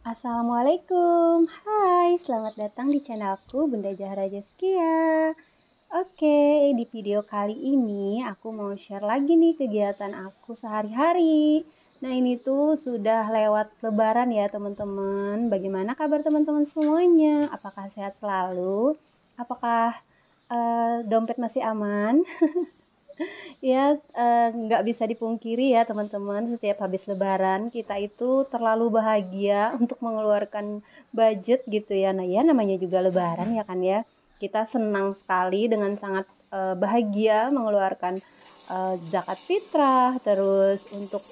Assalamualaikum, hai, selamat datang di channelku Bunda Zahra Zaskia. Oke, di video kali ini aku mau share lagi nih kegiatan aku sehari-hari. Nah ini tuh sudah lewat lebaran ya teman-teman. Bagaimana kabar teman-teman semuanya? Apakah sehat selalu? Apakah dompet masih aman? Ya, nggak bisa dipungkiri ya teman-teman, setiap habis lebaran kita itu terlalu bahagia untuk mengeluarkan budget gitu ya. Nah ya namanya juga lebaran ya kan ya. Kita senang sekali dengan sangat bahagia mengeluarkan zakat fitrah, terus untuk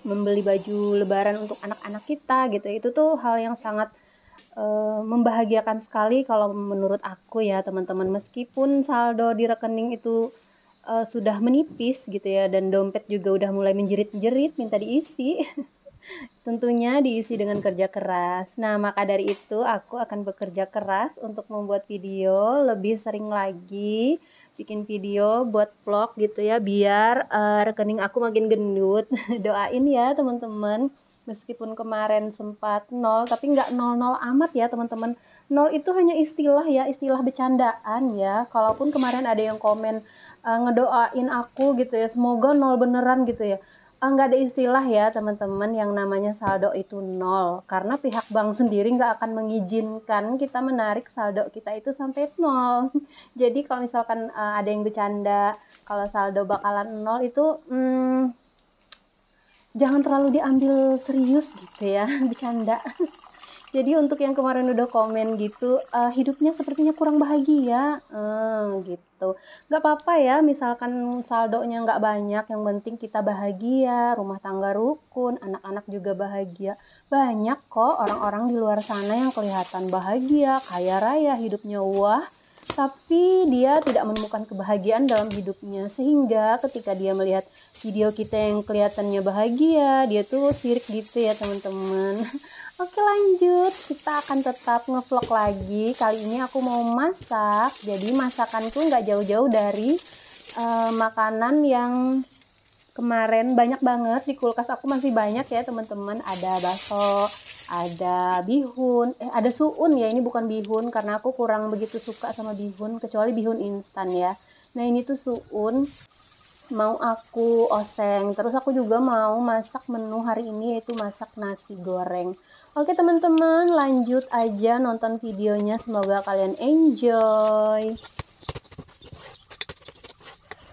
membeli baju lebaran untuk anak-anak kita gitu. Itu tuh hal yang sangat membahagiakan sekali kalau menurut aku ya teman-teman. Meskipun saldo di rekening itu sudah menipis gitu ya, dan dompet juga udah mulai menjerit-jerit minta diisi. Tentunya diisi dengan kerja keras. Nah, maka dari itu aku akan bekerja keras untuk membuat video lebih sering lagi, bikin video buat vlog gitu ya, biar rekening aku makin gendut. Doain ya teman-teman. Meskipun kemarin sempat nol, tapi nggak nol-nol amat ya teman-teman. Nol itu hanya istilah ya, istilah bercandaan ya. Kalaupun kemarin ada yang komen ngedoain aku gitu ya, semoga nol beneran gitu ya. Nggak ada istilah ya teman-teman yang namanya saldo itu nol, karena pihak bank sendiri nggak akan mengizinkan kita menarik saldo kita itu sampai nol. Jadi kalau misalkan ada yang bercanda kalau saldo bakalan nol itu jangan terlalu diambil serius gitu ya. Bercanda. Jadi untuk yang kemarin udah komen gitu, hidupnya sepertinya kurang bahagia, gitu. Nggak apa-apa ya, misalkan saldonya nggak banyak, yang penting kita bahagia, rumah tangga rukun, anak-anak juga bahagia. Banyak kok orang-orang di luar sana yang kelihatan bahagia, kaya raya, hidupnya wah, tapi dia tidak menemukan kebahagiaan dalam hidupnya. Sehingga ketika dia melihat video kita yang kelihatannya bahagia, dia tuh sirik gitu ya teman-teman. Oke lanjut, kita akan tetap ngevlog lagi. Kali ini aku mau masak, jadi masakanku nggak jauh-jauh dari makanan yang kemarin banyak banget di kulkas aku, masih banyak ya teman-teman. Ada bakso, ada bihun, ada suun ya, ini bukan bihun karena aku kurang begitu suka sama bihun, kecuali bihun instan ya. Nah ini tuh suun, mau aku oseng. Terus aku juga mau masak menu hari ini, yaitu masak nasi goreng. Oke teman-teman, lanjut aja nonton videonya, semoga kalian enjoy.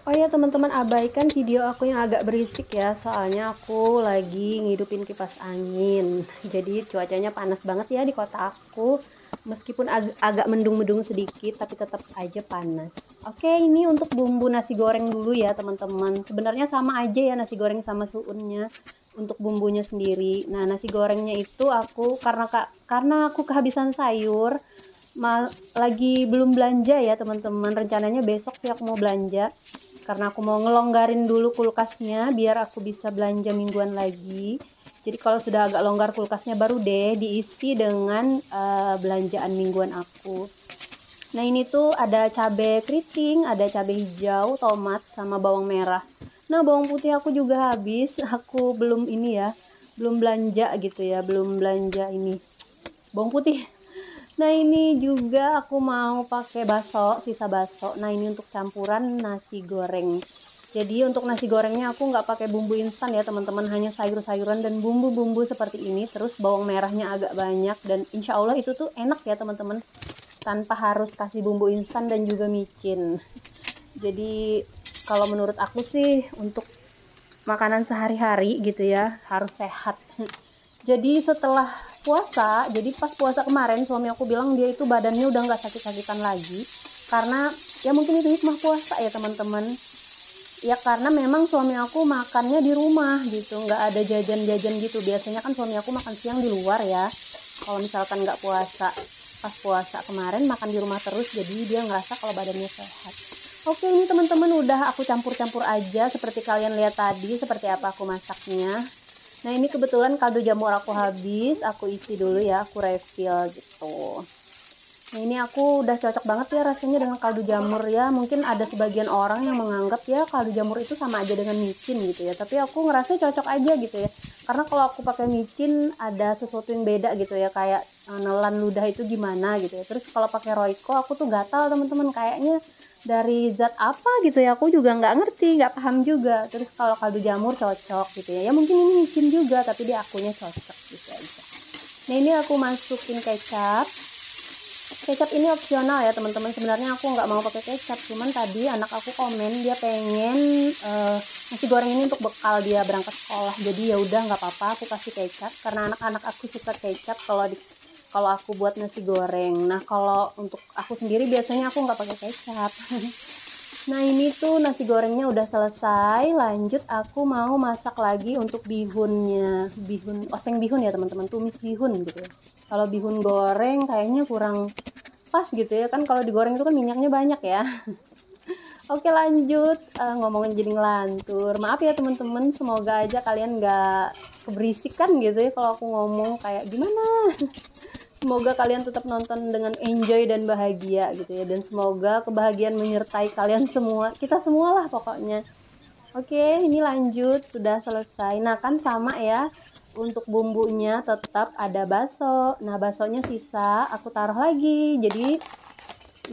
Oh ya teman-teman, abaikan video aku yang agak berisik ya, soalnya aku lagi ngidupin kipas angin. Jadi cuacanya panas banget ya di kota aku. Meskipun agak mendung-mendung sedikit, tapi tetap aja panas. Oke, ini untuk bumbu nasi goreng dulu ya teman-teman. Sebenarnya sama aja ya nasi goreng sama suunnya untuk bumbunya sendiri. Nah, nasi gorengnya itu aku karena aku kehabisan sayur, lagi belum belanja ya teman-teman. Rencananya besok sih aku mau belanja, karena aku mau ngelonggarin dulu kulkasnya biar aku bisa belanja mingguan lagi. Jadi kalau sudah agak longgar kulkasnya baru deh diisi dengan belanjaan mingguan aku. Nah ini tuh ada cabai keriting, ada cabai hijau, tomat, sama bawang merah. Nah bawang putih aku juga habis, aku belum ini ya, belum belanja gitu ya, belum belanja ini bawang putih. Nah ini juga aku mau pakai bakso, sisa bakso. Nah ini untuk campuran nasi goreng. Jadi untuk nasi gorengnya aku nggak pakai bumbu instan ya teman-teman, hanya sayur-sayuran dan bumbu-bumbu seperti ini. Terus bawang merahnya agak banyak, dan insya Allah itu tuh enak ya teman-teman, tanpa harus kasih bumbu instan dan juga micin. Jadi kalau menurut aku sih untuk makanan sehari-hari gitu ya harus sehat. Jadi setelah puasa, jadi pas puasa kemarin suami aku bilang dia itu badannya udah nggak sakit-sakitan lagi, karena ya mungkin itu hikmah puasa ya teman-teman. Ya karena memang suami aku makannya di rumah gitu, nggak ada jajan-jajan gitu. Biasanya kan suami aku makan siang di luar ya, kalau misalkan nggak puasa. Pas puasa kemarin makan di rumah terus, jadi dia ngerasa kalau badannya sehat. Oke, ini teman-teman udah aku campur-campur aja seperti kalian lihat tadi, seperti apa aku masaknya. Nah ini kebetulan kaldu jamur aku habis, aku isi dulu ya, aku refill gitu. Nah, ini aku udah cocok banget ya rasanya dengan kaldu jamur ya. Mungkin ada sebagian orang yang menganggap ya kaldu jamur itu sama aja dengan micin gitu ya. Tapi aku ngerasa cocok aja gitu ya. Karena kalau aku pakai micin ada sesuatu yang beda gitu ya. Kayak nelan ludah itu gimana gitu ya. Terus kalau pakai Royco aku tuh gatal teman-teman. Kayaknya dari zat apa gitu ya. Aku juga nggak ngerti, nggak paham juga. Terus kalau kaldu jamur cocok gitu ya. Ya mungkin ini micin juga tapi di akunya cocok gitu aja. Nah, ini aku masukin kecap. Kecap ini opsional ya teman-teman, sebenarnya aku nggak mau pakai kecap, cuman tadi anak aku komen dia pengen nasi goreng ini untuk bekal dia berangkat sekolah, jadi ya udah nggak apa-apa aku kasih kecap karena anak-anak aku suka kecap kalau aku buat nasi goreng. Nah, kalau untuk aku sendiri biasanya aku nggak pakai kecap. Nah, ini tuh nasi gorengnya udah selesai, lanjut aku mau masak lagi untuk bihunnya. Bihun oseng bihun ya teman-teman, tumis bihun gitu ya. Kalau bihun goreng kayaknya kurang pas gitu ya, kan kalau digoreng itu kan minyaknya banyak ya. Oke, lanjut. Ngomongin jadi ngelantur, maaf ya teman-teman, semoga aja kalian nggak keberisikan gitu ya kalau aku ngomong kayak gimana. Semoga kalian tetap nonton dengan enjoy dan bahagia gitu ya, dan semoga kebahagiaan menyertai kalian semua, kita semua lah pokoknya. Oke, ini lanjut, sudah selesai. Nah, kan sama ya, untuk bumbunya tetap ada bakso. Nah, baksonya sisa aku taruh lagi, jadi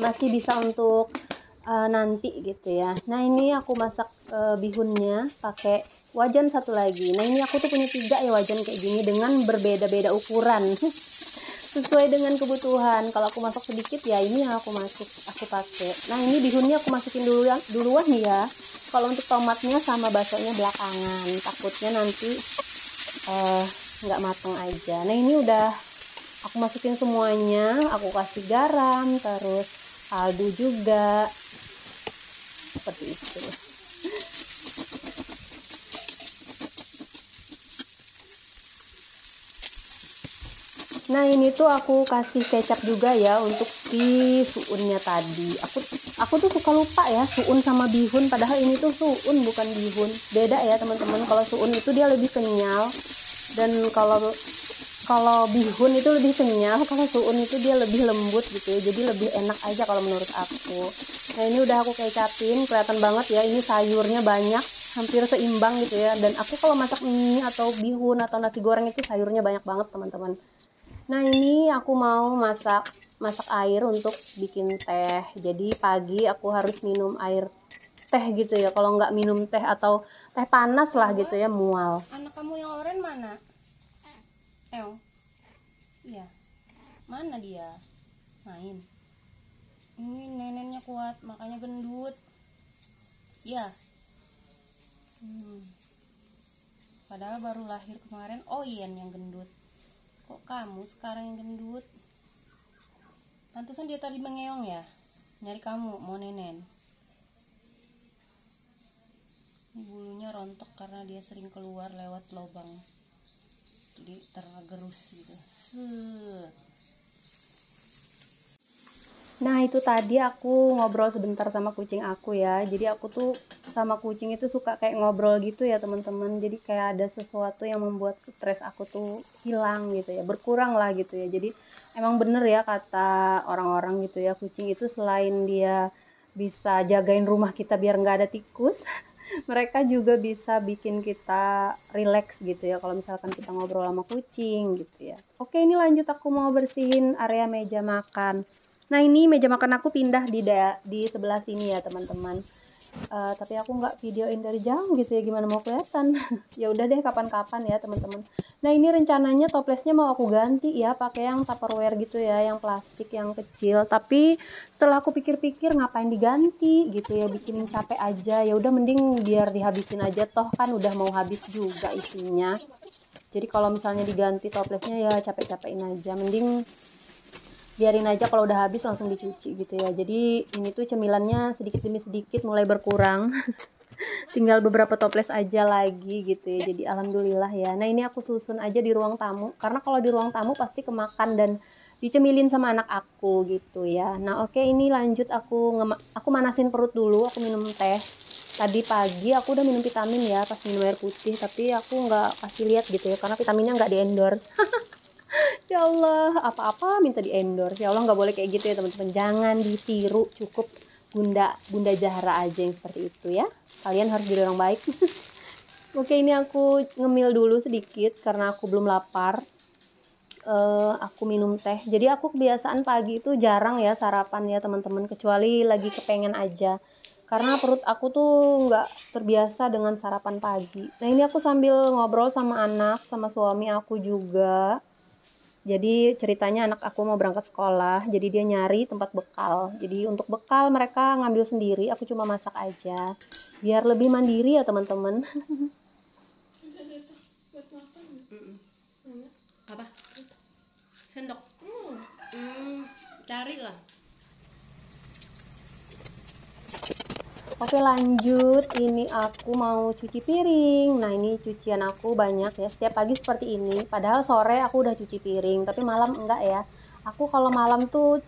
masih bisa untuk nanti gitu ya. Nah, ini aku masak bihunnya pakai wajan satu lagi. Nah, ini aku tuh punya 3 ya wajan kayak gini dengan berbeda-beda ukuran. Sesuai dengan kebutuhan. Kalau aku masak sedikit ya ini yang aku pakai. Nah, ini bihunnya aku masukin duluan ya. Kalau untuk tomatnya sama baksonya belakangan, takutnya nanti nggak mateng aja. Nah, ini udah aku masukin semuanya, aku kasih garam, terus kaldu juga, seperti itu. Nah, ini tuh aku kasih kecap juga ya untuk si suunnya tadi. Aku tuh suka lupa ya suun sama bihun, padahal ini tuh suun bukan bihun. Beda ya teman-teman. Kalau suun itu dia lebih kenyal, dan kalau bihun itu lebih kenyal, kalau suun itu dia lebih lembut gitu ya. Jadi lebih enak aja kalau menurut aku. Nah, ini udah aku kecapin, kelihatan banget ya ini sayurnya banyak, hampir seimbang gitu ya. Dan aku kalau masak mie atau bihun atau nasi goreng itu sayurnya banyak banget teman-teman. Nah, ini aku mau masak air untuk bikin teh. Jadi pagi aku harus minum air teh gitu ya. Kalau nggak minum teh atau teh panas lah gitu ya, mual. Anak kamu yang oren mana? Iya. Mana dia? Main. Ini neneknya kuat, makanya gendut. Iya. Padahal baru lahir kemarin. Oh, Ian yang gendut. Kok kamu sekarang yang gendut? Pantesan dia tadi mengeong ya, nyari kamu, mau nenen. Ini bulunya rontok karena dia sering keluar lewat lubang, jadi tergerus gitu. Nah, itu tadi aku ngobrol sebentar sama kucing aku ya. Jadi aku tuh sama kucing itu suka kayak ngobrol gitu ya teman-teman. Jadi kayak ada sesuatu yang membuat stres aku tuh hilang gitu ya, berkurang lah gitu ya. Jadi emang bener ya kata orang-orang gitu ya, kucing itu selain dia bisa jagain rumah kita biar nggak ada tikus, mereka juga bisa bikin kita relax gitu ya kalau misalkan kita ngobrol sama kucing gitu ya. Oke, ini lanjut aku mau bersihin area meja makan. Nah, ini meja makan aku pindah di sebelah sini ya teman-teman. Tapi aku nggak videoin dari jauh gitu ya, gimana mau kelihatan. Ya udah deh kapan-kapan ya teman-teman. Nah, ini rencananya toplesnya mau aku ganti ya pakai yang Tupperware gitu ya, yang plastik yang kecil. Tapi setelah aku pikir-pikir ngapain diganti gitu ya, bikin capek aja. Ya udah mending biar dihabisin aja, toh kan udah mau habis juga isinya. Jadi kalau misalnya diganti toplesnya ya capek-capekin aja, mending biarin aja kalau udah habis langsung dicuci gitu ya. Jadi ini tuh cemilannya sedikit demi sedikit mulai berkurang. Tinggal beberapa toples aja lagi gitu ya. Jadi alhamdulillah ya. Nah, ini aku susun aja di ruang tamu karena kalau di ruang tamu pasti kemakan dan dicemilin sama anak aku gitu ya. Nah, oke, ini lanjut aku manasin perut dulu, aku minum teh. Tadi pagi aku udah minum vitamin ya pas minum air putih, tapi aku nggak kasih lihat gitu ya karena vitaminnya nggak di endorse. Ya Allah, apa-apa minta di endorse. Ya Allah, nggak boleh kayak gitu ya teman-teman. Jangan ditiru, cukup Bunda Zahra aja yang seperti itu ya. Kalian harus jadi orang baik. Oke, ini aku ngemil dulu sedikit karena aku belum lapar. Aku minum teh. Jadi aku kebiasaan pagi itu jarang ya sarapan ya teman-teman, kecuali lagi kepengen aja. Karena perut aku tuh nggak terbiasa dengan sarapan pagi. Nah ini aku sambil ngobrol sama anak, sama suami aku juga. Jadi ceritanya anak aku mau berangkat sekolah, jadi dia nyari tempat bekal. Jadi untuk bekal mereka ngambil sendiri, aku cuma masak aja. Biar lebih mandiri ya teman-teman. Apa? Sendok. Cari lah. Oke lanjut, ini aku mau cuci piring. Nah ini cucian aku banyak ya, setiap pagi seperti ini. Padahal sore aku udah cuci piring, tapi malam enggak ya. Aku kalau malam tuh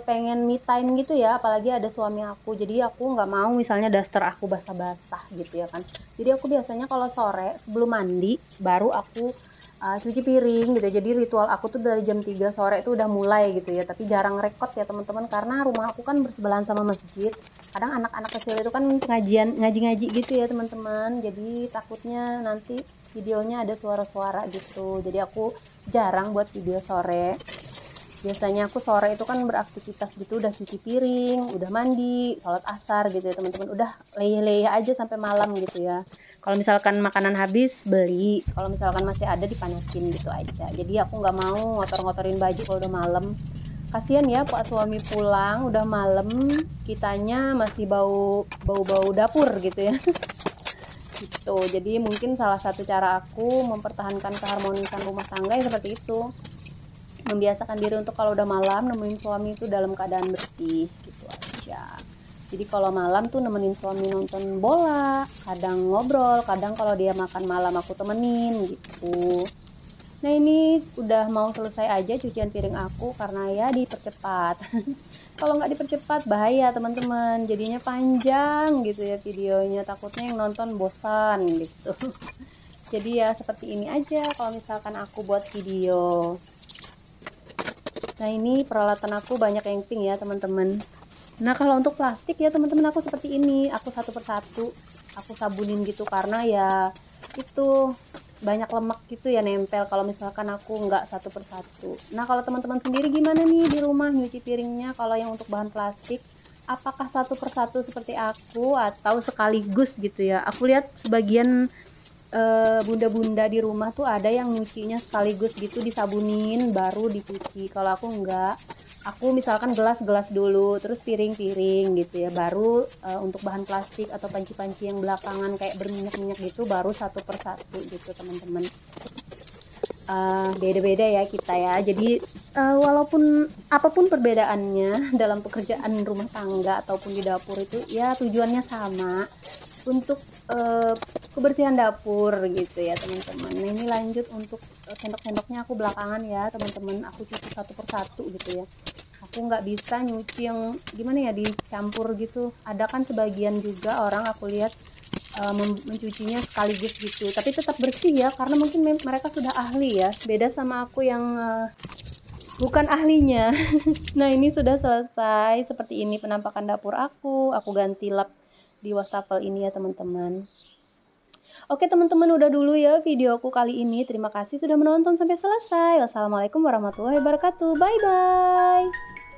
pengen me time gitu ya, apalagi ada suami aku. Jadi aku nggak mau misalnya daster aku basah-basah gitu ya kan. Jadi aku biasanya kalau sore sebelum mandi baru aku cuci piring gitu. Jadi ritual aku tuh dari jam 3 sore itu udah mulai gitu ya. Tapi jarang rekod ya teman-teman karena rumah aku kan bersebelahan sama masjid. Kadang anak-anak kecil itu kan ngaji-ngaji gitu ya teman-teman. Jadi takutnya nanti videonya ada suara-suara gitu. Jadi aku jarang buat video sore. Biasanya aku sore itu kan beraktivitas gitu, udah cuci piring, udah mandi, sholat asar gitu ya teman-teman, udah leyeh-leyeh aja sampai malam gitu ya. Kalau misalkan makanan habis beli, kalau misalkan masih ada dipanasin gitu aja. Jadi aku nggak mau ngotor-ngotorin baju kalau udah malam. Kasian ya pak suami pulang udah malam, kitanya masih bau dapur gitu ya. Gitu. Jadi mungkin salah satu cara aku mempertahankan keharmonisan rumah tangga ya seperti itu, membiasakan diri untuk kalau udah malam nemenin suami itu dalam keadaan bersih gitu aja. Jadi kalau malam tuh nemenin suami nonton bola, kadang ngobrol, kadang kalau dia makan malam aku temenin gitu. Nah ini udah mau selesai aja cucian piring aku karena ya dipercepat. Kalau nggak dipercepat bahaya teman-teman, jadinya panjang gitu ya videonya, takutnya yang nonton bosan gitu. Jadi ya seperti ini aja kalau misalkan aku buat video. Nah ini peralatan aku banyak yang pink ya teman-teman. Nah kalau untuk plastik ya teman-teman aku seperti ini, aku satu persatu aku sabunin gitu karena ya itu banyak lemak gitu ya nempel kalau misalkan aku nggak satu persatu. Nah kalau teman-teman sendiri gimana nih di rumah nyuci piringnya, kalau yang untuk bahan plastik apakah satu persatu seperti aku atau sekaligus gitu ya? Aku lihat sebagian bunda-bunda di rumah tuh ada yang nyucinya sekaligus gitu, disabunin baru dicuci. Kalau aku enggak, aku misalkan gelas-gelas dulu, terus piring-piring gitu ya, baru untuk bahan plastik atau panci-panci yang belakangan kayak berminyak-minyak gitu baru satu persatu gitu teman-teman. Beda-beda ya kita ya. Jadi walaupun apapun perbedaannya dalam pekerjaan rumah tangga ataupun di dapur itu ya tujuannya sama, untuk kebersihan dapur gitu ya teman-teman. Nah ini lanjut untuk sendok-sendoknya aku belakangan ya teman-teman, aku cuci satu persatu gitu ya. Aku nggak bisa nyuci yang gimana ya dicampur gitu. Ada kan sebagian juga orang aku lihat mencucinya sekaligus gitu, tapi tetap bersih ya karena mungkin mereka sudah ahli ya. Beda sama aku yang bukan ahlinya. Nah ini sudah selesai seperti ini penampakan dapur aku ganti lap di wastafel ini ya teman-teman. Oke teman-teman, udah dulu ya videoku kali ini. Terima kasih sudah menonton sampai selesai. Wassalamualaikum warahmatullahi wabarakatuh. Bye bye.